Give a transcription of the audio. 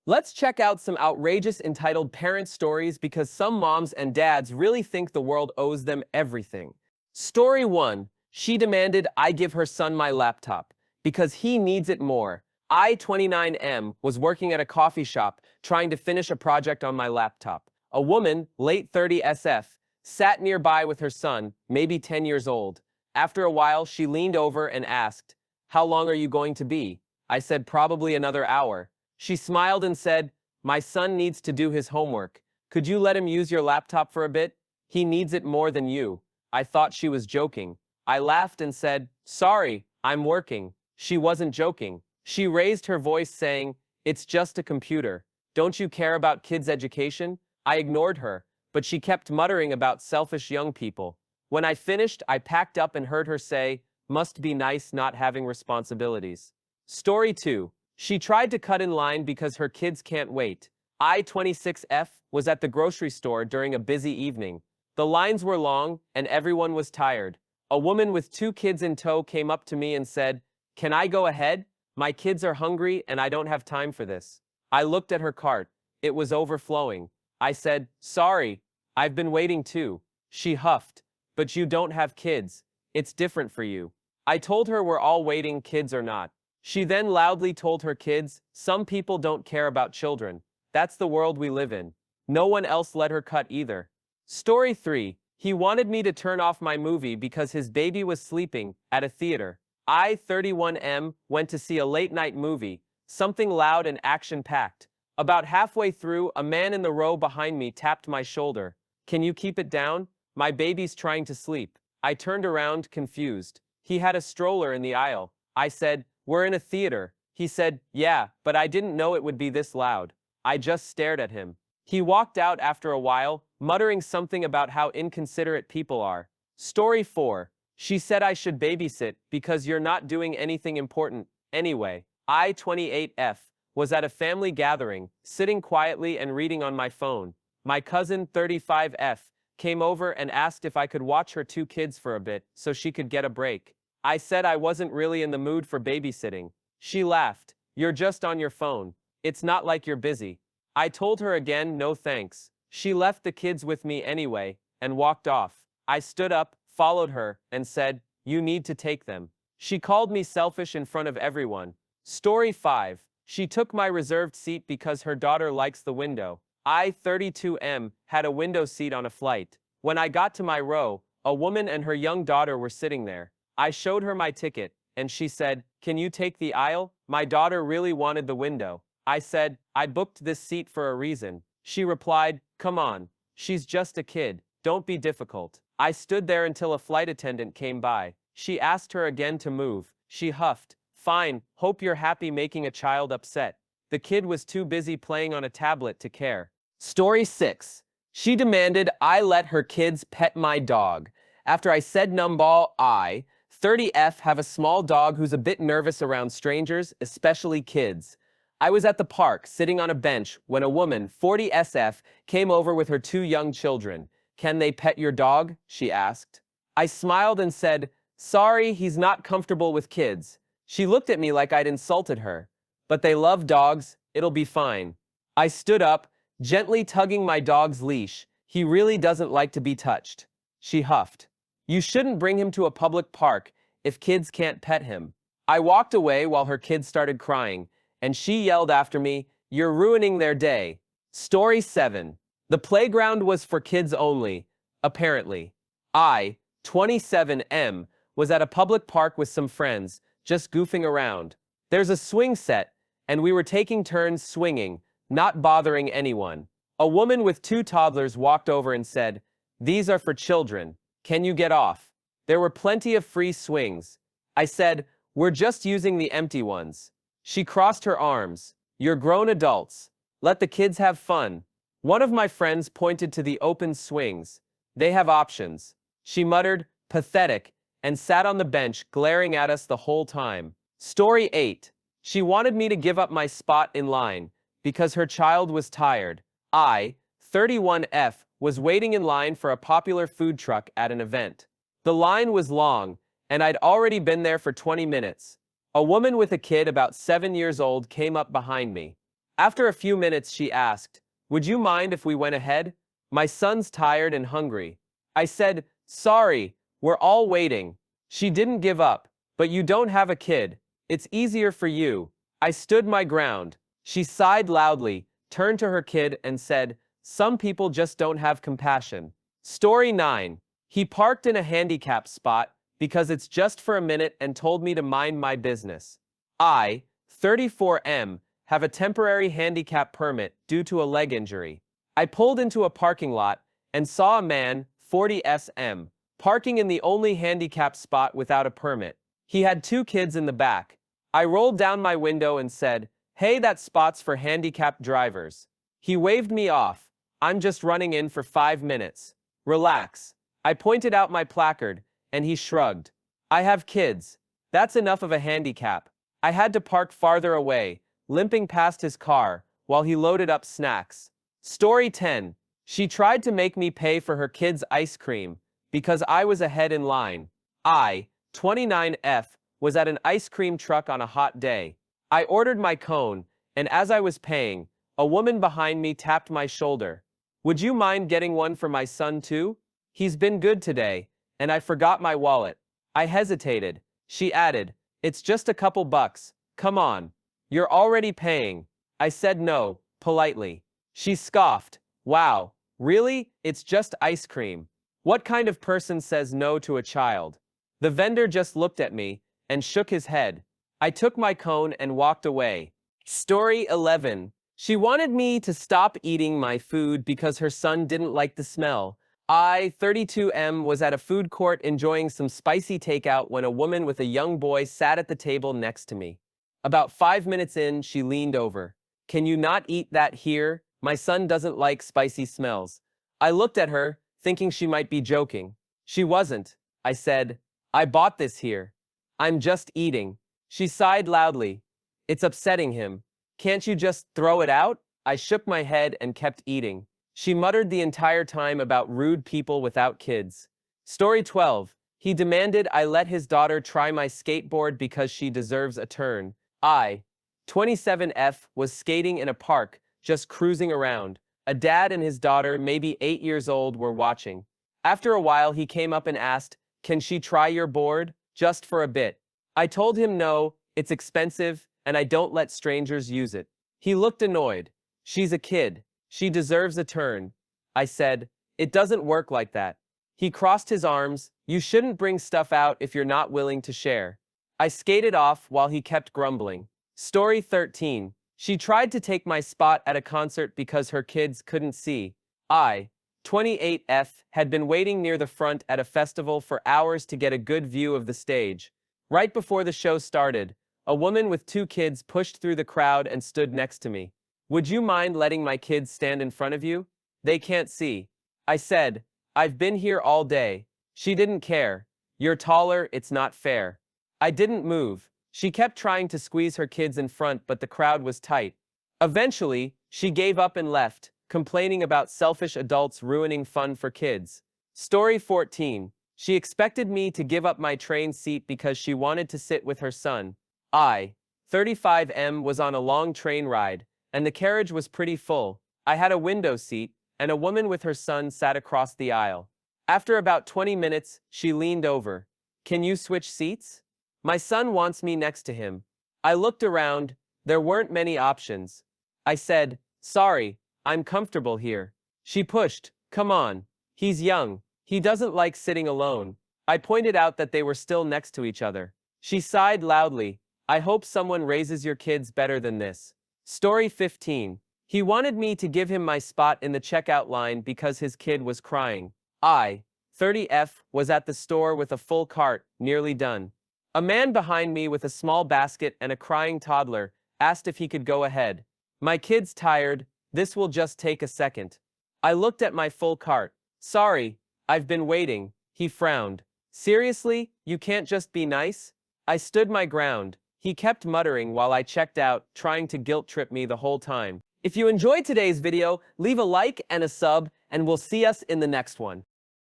Let's check out some outrageous entitled parent stories because some moms and dads really think the world owes them everything. Story 1. She demanded I give her son my laptop because he needs it more. I, 29M, was working at a coffee shop trying to finish a project on my laptop. A woman, late 30 SF, sat nearby with her son, maybe 10 years old. After a while, she leaned over and asked, "How long are you going to be?" I said, "Probably another hour." She smiled and said, "My son needs to do his homework. Could you let him use your laptop for a bit? He needs it more than you." I thought she was joking. I laughed and said, "Sorry, I'm working." She wasn't joking. She raised her voice saying, "It's just a computer. Don't you care about kids' education?" I ignored her, but she kept muttering about selfish young people. When I finished, I packed up and heard her say, "Must be nice not having responsibilities." Story 2. She tried to cut in line because her kids can't wait. I, 26F, was at the grocery store during a busy evening. The lines were long, and everyone was tired. A woman with 2 kids in tow came up to me and said, "Can I go ahead? My kids are hungry and I don't have time for this." I looked at her cart. It was overflowing. I said, "Sorry, I've been waiting too." She huffed, "But you don't have kids. It's different for you." I told her we're all waiting, kids or not. She then loudly told her kids, "Some people don't care about children. That's the world we live in." No one else let her cut either. Story 3. He wanted me to turn off my movie because his baby was sleeping at a theater. I, 31M, went to see a late-night movie, something loud and action-packed. About halfway through, a man in the row behind me tapped my shoulder. "Can you keep it down? My baby's trying to sleep." I turned around, confused. He had a stroller in the aisle. I said, "We're in a theater." He said, "Yeah, but I didn't know it would be this loud." I just stared at him. He walked out after a while, muttering something about how inconsiderate people are. Story 4. She said I should babysit because you're not doing anything important anyway. I, 28F, was at a family gathering, sitting quietly and reading on my phone. My cousin, 35F, came over and asked if I could watch her 2 kids for a bit so she could get a break. I said I wasn't really in the mood for babysitting. She laughed. "You're just on your phone. It's not like you're busy." I told her again, no thanks. She left the kids with me anyway and walked off. I stood up, followed her, and said, "You need to take them." She called me selfish in front of everyone. Story 5. She took my reserved seat because her daughter likes the window. I, 32M, had a window seat on a flight. When I got to my row, a woman and her young daughter were sitting there. I showed her my ticket, and she said, "Can you take the aisle?" My daughter really wanted the window. I said, "I booked this seat for a reason." She replied, "Come on. She's just a kid. Don't be difficult." I stood there until a flight attendant came by. She asked her again to move. She huffed, "Fine, hope you're happy making a child upset." The kid was too busy playing on a tablet to care. Story 6. She demanded I let her kids pet my dog. After I said numball, I, 30F, have a small dog who's a bit nervous around strangers, especially kids. I was at the park, sitting on a bench, when a woman, 40SF, came over with her 2 young children. "Can they pet your dog?" she asked. I smiled and said, "Sorry, he's not comfortable with kids." She looked at me like I'd insulted her. "But they love dogs, it'll be fine." I stood up, gently tugging my dog's leash. "He really doesn't like to be touched." She huffed. "You shouldn't bring him to a public park if kids can't pet him." I walked away while her kids started crying, and she yelled after me, "You're ruining their day." Story 7. The playground was for kids only, apparently. I, 27M, was at a public park with some friends, just goofing around. There's a swing set, and we were taking turns swinging, not bothering anyone. A woman with 2 toddlers walked over and said, "These are for children. Can you get off?" There were plenty of free swings. I said, "We're just using the empty ones." She crossed her arms. "You're grown adults. Let the kids have fun." One of my friends pointed to the open swings. "They have options." She muttered, "Pathetic," and sat on the bench glaring at us the whole time. Story 8. She wanted me to give up my spot in line because her child was tired. I, 31F, was waiting in line for a popular food truck at an event. The line was long, and I'd already been there for 20 minutes. A woman with a kid about 7 years old came up behind me. After a few minutes, she asked, "Would you mind if we went ahead? My son's tired and hungry." I said, "Sorry, we're all waiting." She didn't give up. "But you don't have a kid. It's easier for you." I stood my ground. She sighed loudly, turned to her kid, and said, "Some people just don't have compassion." Story 9. He parked in a handicap spot because it's just for a minute and told me to mind my business. I, 34M, have a temporary handicap permit due to a leg injury. I pulled into a parking lot and saw a man, 40SM, parking in the only handicap spot without a permit. He had 2 kids in the back. I rolled down my window and said, "Hey, that spot's for handicapped drivers." He waved me off. "I'm just running in for 5 minutes. Relax." I pointed out my placard, and he shrugged. "I have kids. That's enough of a handicap." I had to park farther away, limping past his car, while he loaded up snacks. Story 10. She tried to make me pay for her kids' ice cream, because I was ahead in line. I, 29F, was at an ice cream truck on a hot day. I ordered my cone, and as I was paying, a woman behind me tapped my shoulder. "Would you mind getting one for my son too? He's been good today," and I forgot my wallet. I hesitated. She added, "It's just a couple bucks. Come on. You're already paying." I said no, politely. She scoffed. "Wow, really? It's just ice cream. What kind of person says no to a child?" The vendor just looked at me and shook his head. I took my cone and walked away. Story 11. She wanted me to stop eating my food because her son didn't like the smell. I, 32M, was at a food court enjoying some spicy takeout when a woman with a young boy sat at the table next to me. About 5 minutes in, she leaned over. "Can you not eat that here? My son doesn't like spicy smells." I looked at her, thinking she might be joking. She wasn't. I said, "I bought this here. I'm just eating." She sighed loudly. "It's upsetting him. Can't you just throw it out?" I shook my head and kept eating. She muttered the entire time about rude people without kids. Story 12. He demanded I let his daughter try my skateboard because she deserves a turn. I, 27F, was skating in a park, just cruising around. A dad and his daughter, maybe 8 years old, were watching. After a while, he came up and asked, "Can she try your board? Just for a bit." I told him no, it's expensive, and I don't let strangers use it. He looked annoyed. "She's a kid. She deserves a turn." I said, "It doesn't work like that." He crossed his arms. "You shouldn't bring stuff out if you're not willing to share." I skated off while he kept grumbling. Story 13. She tried to take my spot at a concert because her kids couldn't see. I, 28F, had been waiting near the front at a festival for hours to get a good view of the stage. Right before the show started, a woman with 2 kids pushed through the crowd and stood next to me. "Would you mind letting my kids stand in front of you? They can't see." I said, "I've been here all day." She didn't care. "You're taller, it's not fair." I didn't move. She kept trying to squeeze her kids in front, but the crowd was tight. Eventually, she gave up and left, complaining about selfish adults ruining fun for kids. Story 14. She expected me to give up my train seat because she wanted to sit with her son. I, 35M, was on a long train ride, and the carriage was pretty full. I had a window seat, and a woman with her son sat across the aisle. After about 20 minutes, she leaned over. "Can you switch seats? My son wants me next to him." I looked around. There weren't many options. I said, "Sorry, I'm comfortable here." She pushed. "Come on. He's young. He doesn't like sitting alone." I pointed out that they were still next to each other. She sighed loudly. "I hope someone raises your kids better than this." Story 15. He wanted me to give him my spot in the checkout line because his kid was crying. I, 30F, was at the store with a full cart, nearly done. A man behind me with a small basket and a crying toddler asked if he could go ahead. "My kid's tired. This will just take a second." I looked at my full cart. "Sorry, I've been waiting." He frowned. "Seriously, you can't just be nice?" I stood my ground. He kept muttering while I checked out, trying to guilt-trip me the whole time. If you enjoyed today's video, leave a like and a sub, and we'll see us in the next one.